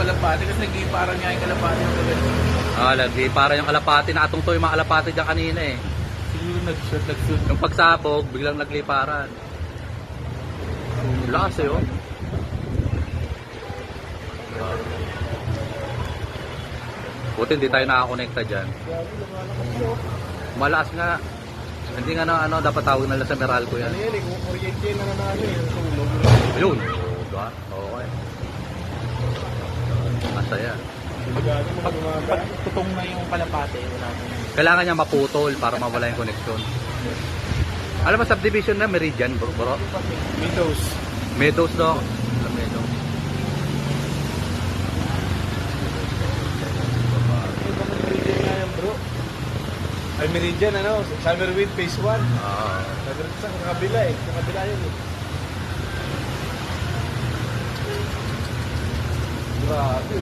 kalapati kasi nag-iiparan niya yung kalapati ng gabi. Lagi para yung kalapati, nakatungto yung mga kalapati dyan kanina eh. Siguro nag-shoot. Yung pagsabog, biglang nagliparan. Lakas eh oh. Buti hindi tayo nakakonekta dyan. Malakas nga. Hindi nga na ano, dapat tawag nila sa Meralco yan. Ano yan eh, kung kuryente na nanalo yung tulog. Ayun. Diba? Okay. Masaya. Pag tutong na yung kalapate, wala na. Kailangan niya maputol para mawala yung connection. Alam mo, subdivision na Meridian, bro. Meadows. Meadows daw. Meadows. Meridian nga yan bro. Ay Meridian ano, Summerwind Phase 1. Sa kabila eh, sa kabila yun eh. Grabe.